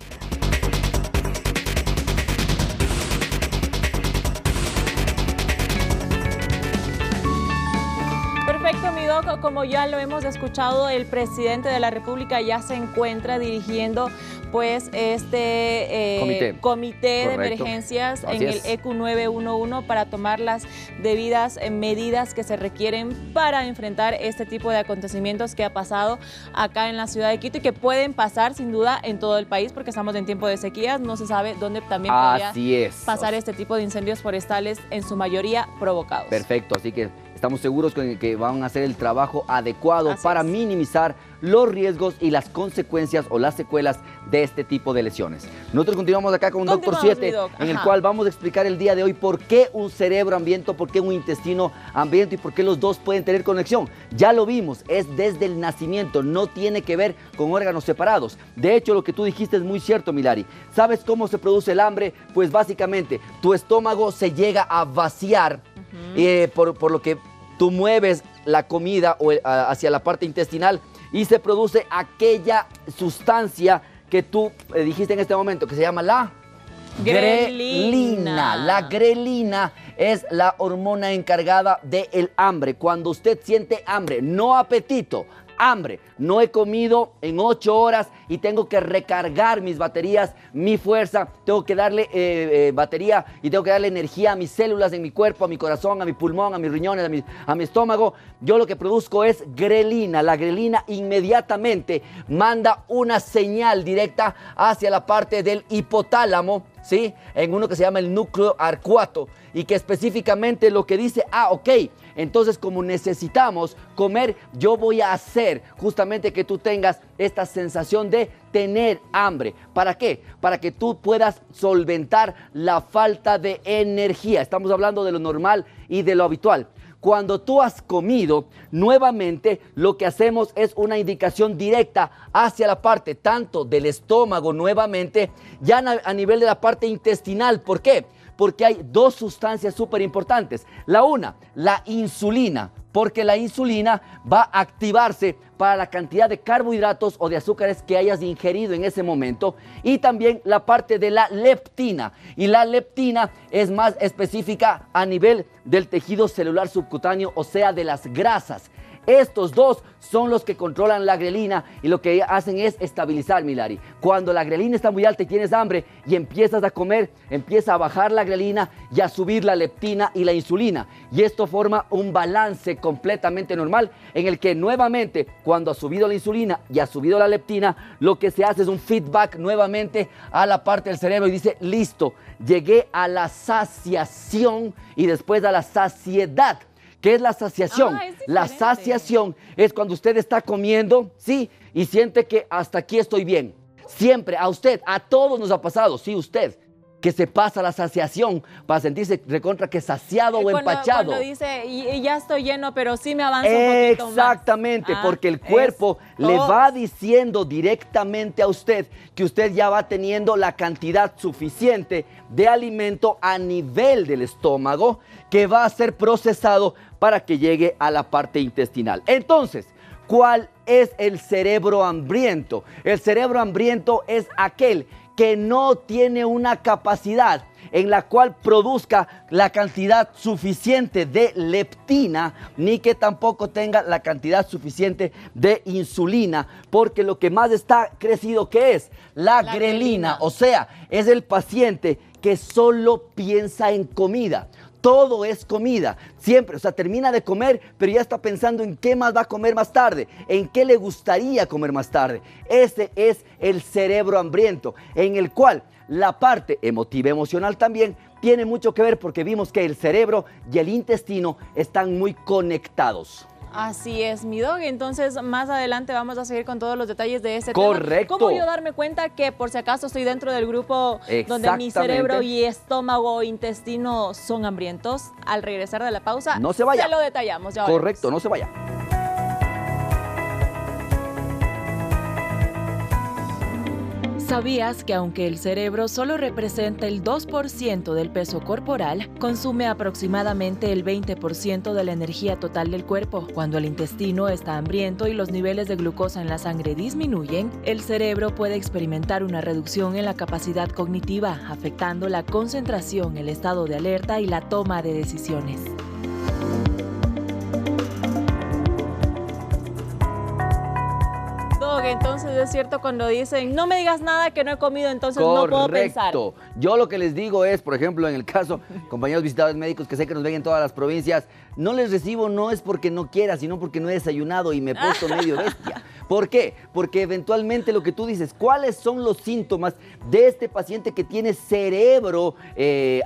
Perfecto, mi doc, como ya lo hemos escuchado, el presidente de la República ya se encuentra dirigiendo pues este comité de emergencias en el ECU 911 para tomar las debidas medidas que se requieren para enfrentar este tipo de acontecimientos que ha pasado acá en la ciudad de Quito y que pueden pasar sin duda en todo el país porque estamos en tiempo de sequías, no se sabe dónde también podría pasar este tipo de incendios forestales en su mayoría provocados. Perfecto, así que estamos seguros que van a hacer el trabajo adecuado para minimizar los riesgos y las consecuencias o las secuelas de este tipo de lesiones. Nosotros continuamos acá con Doctor 7, en el cual vamos a explicar el día de hoy por qué un cerebro hambriento, por qué un intestino hambriento y por qué los dos pueden tener conexión. Ya lo vimos, es desde el nacimiento, no tiene que ver con órganos separados. De hecho, lo que tú dijiste es muy cierto, Milari. ¿Sabes cómo se produce el hambre? Pues básicamente tu estómago se llega a vaciar por lo que tú mueves la comida hacia la parte intestinal y se produce aquella sustancia que tú dijiste en este momento, que se llama la grelina. La grelina es la hormona encargada del hambre. Cuando usted siente hambre, no apetito, hambre, no he comido en 8 horas y tengo que recargar mis baterías, mi fuerza, tengo que darle batería y tengo que darle energía a mis células en mi cuerpo, a mi corazón, a mi pulmón, a mis riñones, a mi estómago. Yo lo que produzco es grelina. La grelina inmediatamente manda una señal directa hacia la parte del hipotálamo, ¿sí? En uno que se llama el núcleo arcuato y que específicamente lo que dice, ok, entonces como necesitamos comer, yo voy a hacer justamente que tú tengas esta sensación de tener hambre. ¿Para qué? Para que tú puedas solventar la falta de energía. Estamos hablando de lo normal y de lo habitual. Cuando tú has comido, nuevamente lo que hacemos es una indicación directa hacia la parte tanto del estómago nuevamente, ya a nivel de la parte intestinal. ¿Por qué? Porque hay dos sustancias súper importantes. La una, la insulina, porque la insulina va a activarse para la cantidad de carbohidratos o de azúcares que hayas ingerido en ese momento. Y también la parte de la leptina. Y la leptina es más específica a nivel del tejido celular subcutáneo, o sea, de las grasas. Estos dos son los que controlan la grelina y lo que hacen es estabilizar, Milari. Cuando la grelina está muy alta y tienes hambre y empiezas a comer, empieza a bajar la grelina y a subir la leptina y la insulina. Y esto forma un balance completamente normal en el que nuevamente cuando ha subido la insulina y ha subido la leptina, lo que se hace es un feedback nuevamente a la parte del cerebro y dice, listo, llegué a la saciación y después a la saciedad. ¿Qué es la saciación? La saciación es cuando usted está comiendo, ¿sí? Y siente que hasta aquí estoy bien. Siempre, a usted, a todos nos ha pasado, sí, usted, que se pasa la saciación para sentirse recontra que saciado o empachado. Cuando dice, y ya estoy lleno, pero sí me avanza un poquito más. Exactamente, porque el cuerpo le va diciendo directamente a usted que usted ya va teniendo la cantidad suficiente de alimento a nivel del estómago que va a ser procesado para que llegue a la parte intestinal. Entonces, ¿cuál es el cerebro hambriento? El cerebro hambriento es aquel que no tiene una capacidad en la cual produzca la cantidad suficiente de leptina, ni que tampoco tenga la cantidad suficiente de insulina, porque lo que más está crecido, ¿qué es? La grelina. O sea, es el paciente que solo piensa en comida. Todo es comida, siempre, o sea, termina de comer, pero ya está pensando en qué más va a comer más tarde, en qué le gustaría comer más tarde. Ese es el cerebro hambriento, en el cual la parte emotiva emocional también tiene mucho que ver, porque vimos que el cerebro y el intestino están muy conectados. Así es, mi dog. Entonces, más adelante vamos a seguir con todos los detalles de este tema. Correcto. ¿Cómo yo darme cuenta que, por si acaso, estoy dentro del grupo donde mi cerebro y estómago, intestino son hambrientos? Al regresar de la pausa, no se vaya. Se lo detallamos. Ya correcto, no se vaya. ¿Sabías que aunque el cerebro solo representa el 2% del peso corporal, consume aproximadamente el 20% de la energía total del cuerpo? Cuando el intestino está hambriento y los niveles de glucosa en la sangre disminuyen, el cerebro puede experimentar una reducción en la capacidad cognitiva, afectando la concentración, el estado de alerta y la toma de decisiones. Entonces es cierto cuando dicen, no me digas nada que no he comido, entonces no puedo pensar. Yo lo que les digo es, por ejemplo, en el caso, compañeros visitadores médicos que sé que nos ven en todas las provincias, no les recibo no es porque no quiera, sino porque no he desayunado y me he puesto medio bestia. ¿Por qué? Porque eventualmente lo que tú dices, ¿cuáles son los síntomas de este paciente que tiene cerebro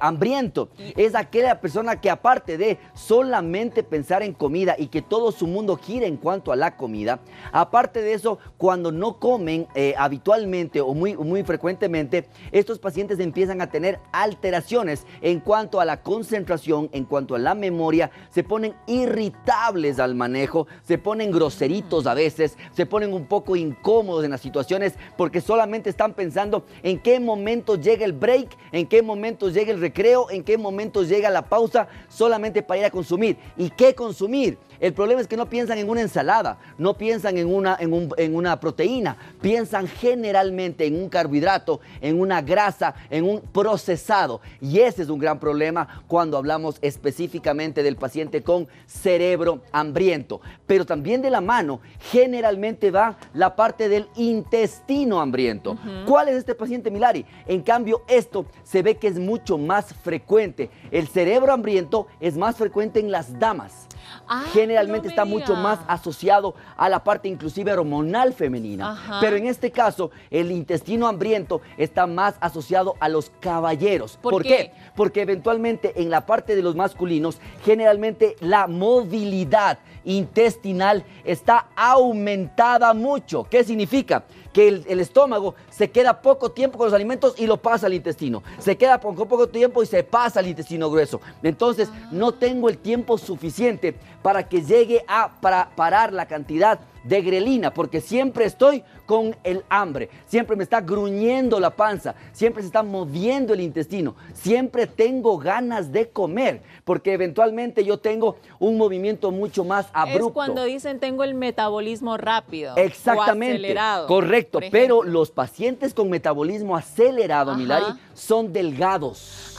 hambriento? Es aquella persona que aparte de solamente pensar en comida y que todo su mundo gira en cuanto a la comida, aparte de eso, cuando no comen habitualmente o muy frecuentemente, estos pacientes empiezan a tener alteraciones en cuanto a la concentración, en cuanto a la memoria, se ponen irritables al manejo, se ponen groseritos a veces, se ponen un poco incómodos en las situaciones porque solamente están pensando en qué momento llega el break, en qué momento llega el recreo, en qué momento llega la pausa, solamente para ir a consumir. ¿Y qué consumir? El problema es que no piensan en una ensalada, no piensan en una proteína, piensan generalmente en un carbohidrato, en una grasa, en un procesado. Y ese es un gran problema cuando hablamos específicamente del paciente con cerebro hambriento. Pero también de la mano, generalmente va la parte del intestino hambriento. ¿Cuál es este paciente, Milari? En cambio, esto se ve que es mucho más frecuente. El cerebro hambriento es más frecuente en las damas. Generalmente está mucho más asociado a la parte inclusive hormonal femenina. Pero en este caso, el intestino hambriento está más asociado a los caballeros. ¿Por qué? Porque eventualmente en la parte de los masculinos, generalmente la movilidad intestinal está aumentada mucho. ¿Qué significa? Que el estómago se queda poco tiempo con los alimentos y lo pasa al intestino. Se queda poco tiempo y se pasa al intestino grueso. Entonces, no tengo el tiempo suficiente para que llegue a parar la cantidad de grelina, porque siempre estoy con el hambre, siempre me está gruñendo la panza, siempre se está moviendo el intestino, siempre tengo ganas de comer, porque eventualmente yo tengo un movimiento mucho más abrupto. Es cuando dicen tengo el metabolismo rápido. Exactamente, o acelerado, correcto, pero los pacientes con metabolismo acelerado, Milari, son delgados.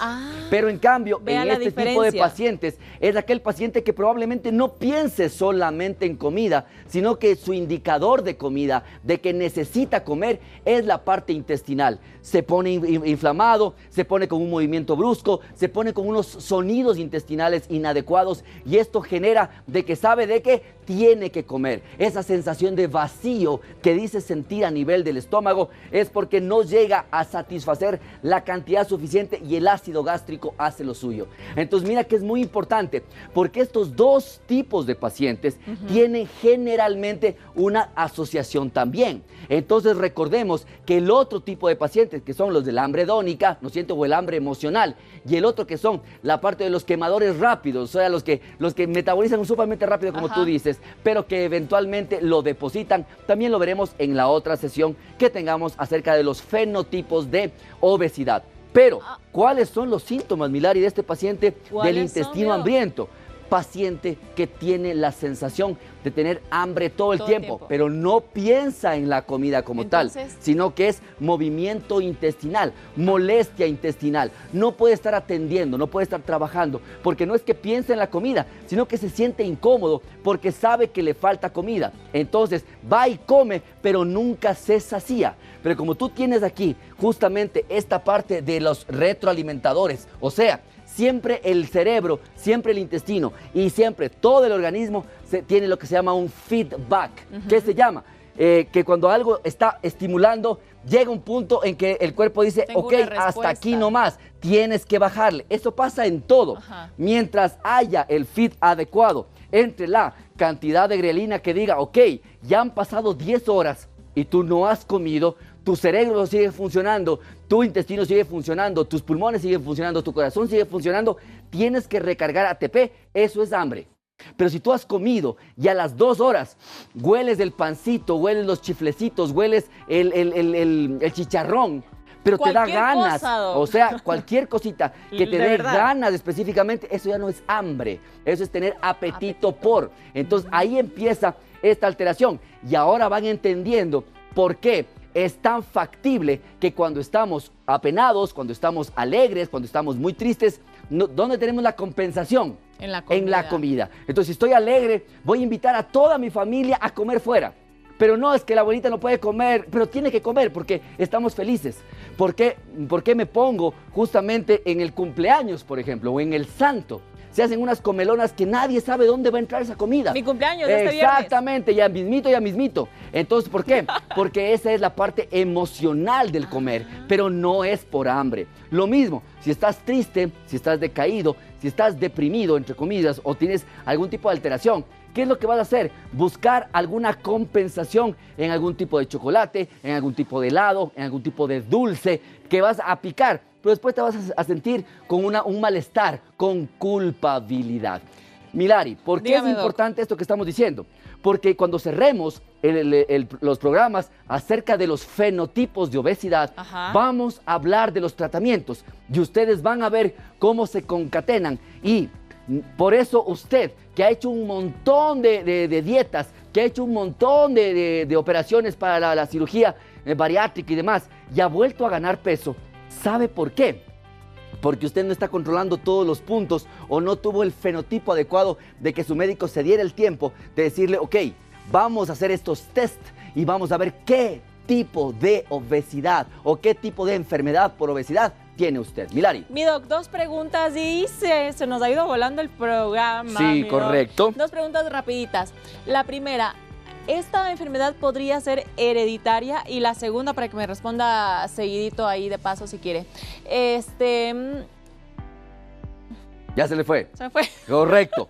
Pero en cambio, en este tipo de pacientes, es aquel paciente que probablemente no piense solamente en comida, sino que su indicador de comida, de que necesita comer, es la parte intestinal. Se pone inflamado, se pone con un movimiento brusco, se pone con unos sonidos intestinales inadecuados y esto genera de que sabe de que tiene que comer. Esa sensación de vacío que dice sentir a nivel del estómago es porque no llega a satisfacer la cantidad suficiente y el ácido gástrico hace lo suyo. Entonces mira que es muy importante porque estos dos tipos de pacientes tienen generalmente una asociación también. Entonces recordemos que el otro tipo de pacientes que son los del hambre hedónica, ¿no es cierto? O el hambre emocional, y el otro que son la parte de los quemadores rápidos, o sea, los que metabolizan sumamente rápido como tú dices, pero que eventualmente lo depositan. También lo veremos en la otra sesión que tengamos acerca de los fenotipos de obesidad. Pero, ¿cuáles son los síntomas, Milari, de este paciente del intestino hambriento? Paciente que tiene la sensación de tener hambre todo el tiempo, pero no piensa en la comida como tal, sino que es movimiento intestinal, molestia intestinal. No puede estar atendiendo, no puede estar trabajando, porque no es que piense en la comida, sino que se siente incómodo porque sabe que le falta comida. Entonces va y come, pero nunca se sacía. Pero como tú tienes aquí justamente esta parte de los retroalimentadores, o sea, siempre el cerebro, siempre el intestino y siempre todo el organismo tiene lo que se llama un feedback. ¿Qué se llama? Que cuando algo está estimulando, llega un punto en que el cuerpo dice, ok, hasta aquí nomás, tienes que bajarle. Eso pasa en todo. Mientras haya el feed adecuado entre la cantidad de grelina que diga, ok, ya han pasado 10 horas y tú no has comido, tu cerebro sigue funcionando, tu intestino sigue funcionando, tus pulmones siguen funcionando, tu corazón sigue funcionando, tienes que recargar ATP, eso es hambre. Pero si tú has comido y a las 2 horas hueles el pancito, hueles los chiflecitos, hueles el chicharrón, pero te da ganas, o sea, cualquier cosita que te dé ganas específicamente, eso ya no es hambre, eso es tener apetito por. Entonces ahí empieza esta alteración y ahora van entendiendo por qué es tan factible que cuando estamos apenados, cuando estamos alegres, cuando estamos muy tristes, ¿dónde tenemos la compensación? En la comida. Entonces, si estoy alegre, voy a invitar a toda mi familia a comer fuera. Pero no, es que la abuelita no puede comer, pero tiene que comer porque estamos felices. ¿Por qué me pongo justamente en el cumpleaños, por ejemplo, o en el santo? se hacen unas comelonas que nadie sabe dónde va a entrar esa comida. Mi cumpleaños este viernes. Exactamente, ya mismito. Entonces, ¿por qué? Porque esa es la parte emocional del comer, pero no es por hambre. Lo mismo, si estás triste, si estás decaído, si estás deprimido, entre comillas, o tienes algún tipo de alteración, ¿qué es lo que vas a hacer? Buscar alguna compensación en algún tipo de chocolate, en algún tipo de helado, en algún tipo de dulce que vas a picar, pero después te vas a sentir con un malestar, con culpabilidad. Milari, ¿por qué Dígame, es importante esto que estamos diciendo? Porque cuando cerremos los programas acerca de los fenotipos de obesidad, vamos a hablar de los tratamientos y ustedes van a ver cómo se concatenan. Y por eso usted, que ha hecho un montón de dietas, que ha hecho un montón de operaciones para la cirugía bariátrica y demás, y ha vuelto a ganar peso, ¿sabe por qué? Porque usted no está controlando todos los puntos o no tuvo el fenotipo adecuado de que su médico se diera el tiempo de decirle, ok, vamos a hacer estos test y vamos a ver qué tipo de obesidad o qué tipo de enfermedad por obesidad tiene usted. Milari. Mi doc, 2 preguntas y se nos ha ido volando el programa. Sí, correcto. 2 preguntas rapiditas. La primera, ¿esta enfermedad podría ser hereditaria? Y la segunda, para que me responda seguidito ahí de paso si quiere. Ya se le fue. Se me fue. Correcto.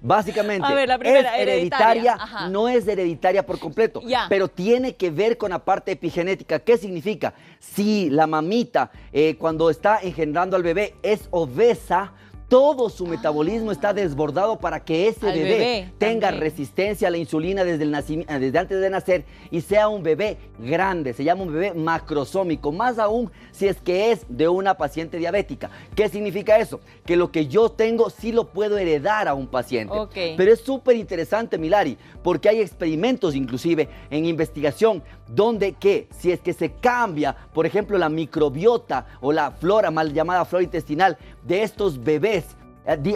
Básicamente, a ver, la primera, es hereditaria, no es hereditaria por completo, pero tiene que ver con la parte epigenética. ¿Qué significa? Si la mamita, cuando está engendrando al bebé, es obesa, todo su metabolismo está desbordado para que ese bebé tenga resistencia a la insulina desde antes de nacer y sea un bebé grande, se llama un bebé macrosómico, más aún si es que es de una paciente diabética. ¿Qué significa eso? Que lo que yo tengo sí lo puedo heredar a un paciente. Pero es súper interesante, Milari, porque hay experimentos inclusive en investigación donde si es que se cambia, por ejemplo, la microbiota o la flora, mal llamada flora intestinal de estos bebés,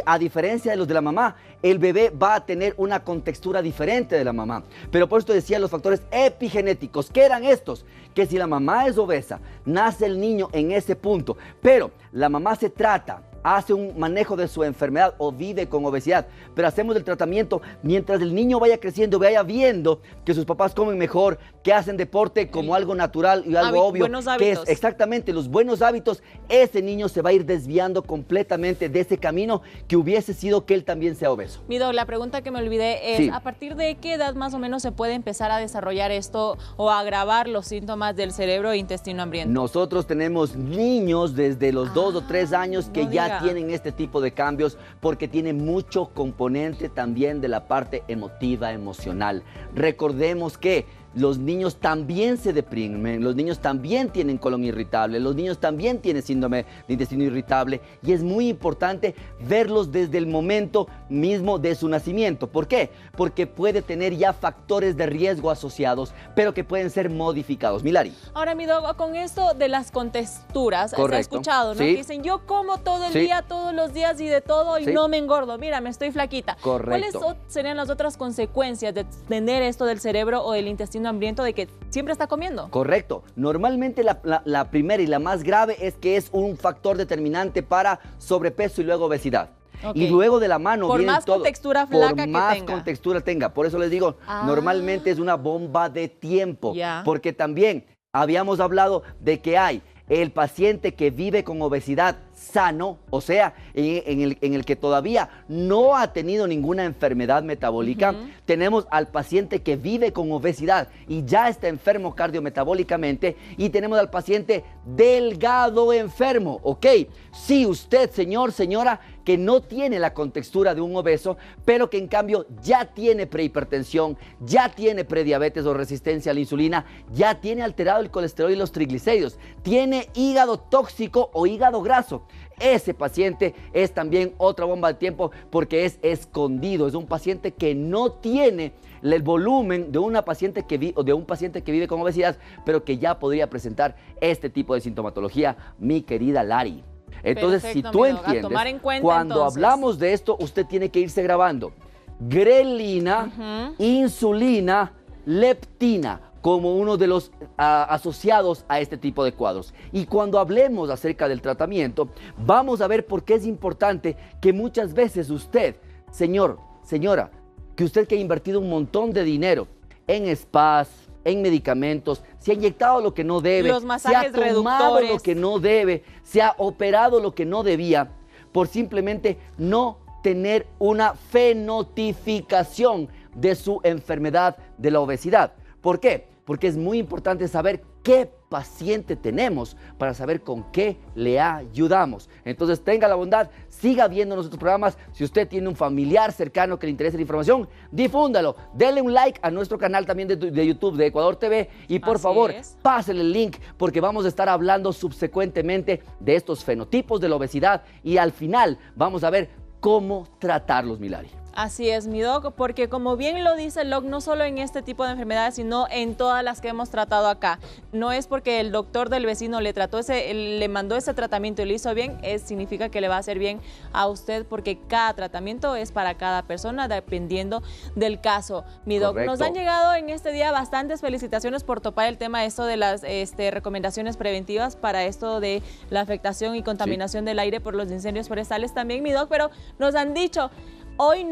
a diferencia de los de la mamá, el bebé va a tener una contextura diferente de la mamá. Pero por esto decía los factores epigenéticos. ¿Qué eran estos? Que si la mamá es obesa, nace el niño en ese punto, pero la mamá se trata, hace un manejo de su enfermedad o vive con obesidad, pero hacemos el tratamiento mientras el niño vaya creciendo, vaya viendo que sus papás comen mejor, que hacen deporte como algo natural y algo obvio, buenos hábitos. Que es exactamente los buenos hábitos, ese niño se va a ir desviando completamente de ese camino que hubiese sido que él también sea obeso. Mi doc, la pregunta que me olvidé es, ¿a partir de qué edad más o menos se puede empezar a desarrollar esto o a agravar los síntomas del cerebro e intestino hambriento? Nosotros tenemos niños desde los 2 o 3 años que ya tienen este tipo de cambios porque tiene mucho componente también de la parte emotiva, emocional. Recordemos que los niños también se deprimen, los niños también tienen colon irritable, los niños también tienen síndrome de intestino irritable y es muy importante verlos desde el momento mismo de su nacimiento. ¿Por qué? Porque puede tener ya factores de riesgo asociados, pero que pueden ser modificados. Milari. Ahora, mi doc, con esto de las contexturas, se ha escuchado, ¿no? Que dicen, yo como todo el día, todos los días y de todo y no me engordo. Mira, me estoy flaquita. Correcto. ¿Cuáles serían las otras consecuencias de tener esto del cerebro o del intestino hambriento de que siempre está comiendo? Correcto. Normalmente la primera y la más grave es que es un factor determinante para sobrepeso y luego obesidad. Y luego de la mano por viene más todo. contextura flaca por que más tenga. contextura tenga. Por eso les digo, normalmente es una bomba de tiempo. Porque también habíamos hablado de que hay el paciente que vive con obesidad sano, o sea, en el que todavía no ha tenido ninguna enfermedad metabólica. Tenemos al paciente que vive con obesidad y ya está enfermo cardiometabólicamente, y tenemos al paciente delgado enfermo, ¿ok? Si usted, señor, señora, que no tiene la contextura de un obeso, pero que en cambio ya tiene prehipertensión, ya tiene prediabetes o resistencia a la insulina, ya tiene alterado el colesterol y los triglicéridos, tiene hígado tóxico o hígado graso, ese paciente es también otra bomba de tiempo porque es escondido, es un paciente que no tiene el volumen de un paciente que vive con obesidad, pero que ya podría presentar este tipo de sintomatología, mi querida Lari. Entonces, perfecto, si tú amigo, entiendes, a tomar en cuenta, cuando hablamos de esto, usted tiene que irse grabando grelina, insulina, leptina. como uno de los asociados a este tipo de cuadros. Y cuando hablemos acerca del tratamiento, vamos a ver por qué es importante que muchas veces usted, señor, señora, que usted que ha invertido un montón de dinero en spas, en medicamentos, se ha inyectado lo que no debe, los masajes se ha tomado reductores, lo que no debe, se ha operado lo que no debía, por simplemente no tener una fenotificación de su enfermedad de la obesidad. ¿Por qué? Porque es muy importante saber qué paciente tenemos para saber con qué le ayudamos. Entonces tenga la bondad, siga viendo nuestros programas. Si usted tiene un familiar cercano que le interese la información, difúndalo, denle un like a nuestro canal también de YouTube de Ecuador TV y por favor, pásele el link porque vamos a estar hablando subsecuentemente de estos fenotipos de la obesidad y al final vamos a ver cómo tratarlos, Milari. Así es, mi doc, porque como bien lo dice el doc, no solo en este tipo de enfermedades, sino en todas las que hemos tratado acá. No es porque el doctor del vecino le mandó ese tratamiento y le hizo bien, significa que le va a hacer bien a usted, porque cada tratamiento es para cada persona, dependiendo del caso. Mi doc, nos han llegado en este día bastantes felicitaciones por topar el tema de las recomendaciones preventivas para esto de la afectación y contaminación del aire por los incendios forestales también, mi doc, pero nos han dicho... Hoy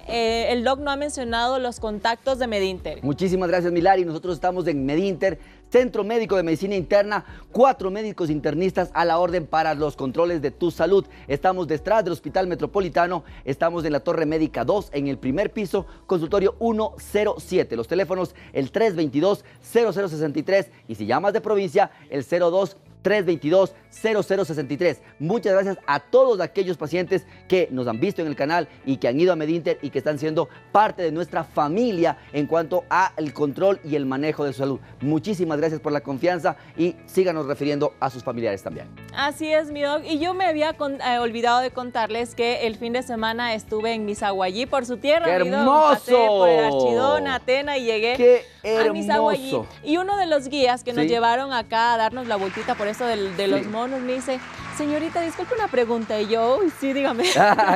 el doc no ha mencionado los contactos de Medinter. Muchísimas gracias, Milari. Nosotros estamos en Medinter, Centro Médico de Medicina Interna, 4 médicos internistas a la orden para los controles de tu salud. Estamos detrás del Hospital Metropolitano, estamos en la Torre Médica 2, en el primer piso, consultorio 107. Los teléfonos, el 322-0063 y si llamas de provincia, el 02-322-0063. Muchas gracias a todos aquellos pacientes que nos han visto en el canal y que han ido a Medinter y que están siendo parte de nuestra familia en cuanto al control y el manejo de su salud. Muchísimas gracias por la confianza y síganos refiriendo a sus familiares también. Así es, mi doc. Y yo me había olvidado de contarles que el fin de semana estuve en Misaguallí, por su tierra. ¡Qué hermoso! Pasé por el Archidón, Atena y llegué a Misaguallí. Y uno de los guías que nos llevaron acá a darnos la vueltita por eso de los monos, me dice, señorita, disculpe una pregunta. Y yo, uy, sí, dígame.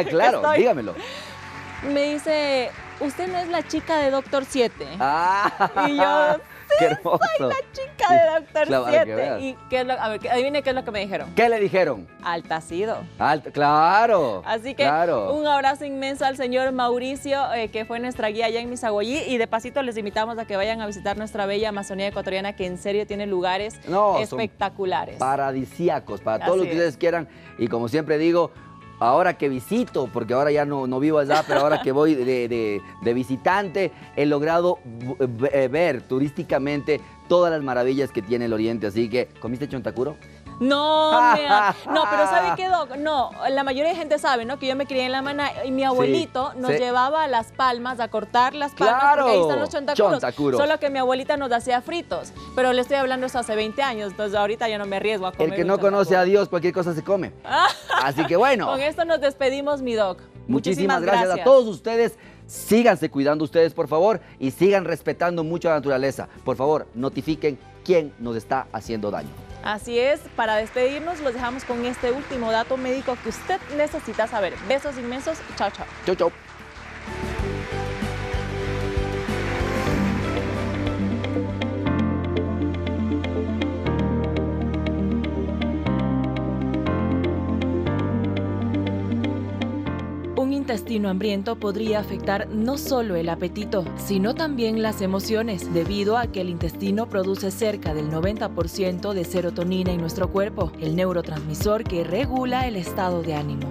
Claro, dígamelo. Me dice, ¿usted no es la chica de Doctor 7? Y yo, sí, qué hermoso. Soy la chica de Doctor 7. ¿Y a ver, adivine qué es lo que me dijeron? ¿Qué le dijeron? Altacido. Claro. Así que un abrazo inmenso al señor Mauricio, que fue nuestra guía allá en Misaguallí. Y de pasito les invitamos a que vayan a visitar nuestra bella Amazonía ecuatoriana, que en serio tiene lugares espectaculares. Paradisíacos, para todos los que ustedes quieran. Y como siempre digo, ahora que visito, porque ahora ya no vivo allá, pero ahora que voy de visitante, he logrado ver turísticamente todas las maravillas que tiene el Oriente. Así que, ¿comiste chontacuro? No, pero ¿sabe qué, Doc? No, la mayoría de gente sabe, ¿no? Que yo me crié en La Maná y mi abuelito nos llevaba a Las Palmas a cortar las palmas porque ahí están los chontacuros. Solo que mi abuelita nos hacía fritos, pero le estoy hablando eso hace 20 años, entonces ahorita ya no me arriesgo a comer. El que no conoce a Dios, cualquier cosa se come. Así que bueno. Con esto nos despedimos, mi Doc. Muchísimas gracias a todos ustedes. Síganse cuidando ustedes, por favor, y sigan respetando mucho a la naturaleza. Por favor, notifiquen quién nos está haciendo daño. Así es, para despedirnos los dejamos con este último dato médico que usted necesita saber. Besos inmensos, chao, chao. Chau, chau. Un intestino hambriento podría afectar no solo el apetito, sino también las emociones, debido a que el intestino produce cerca del 90% de serotonina en nuestro cuerpo, el neurotransmisor que regula el estado de ánimo.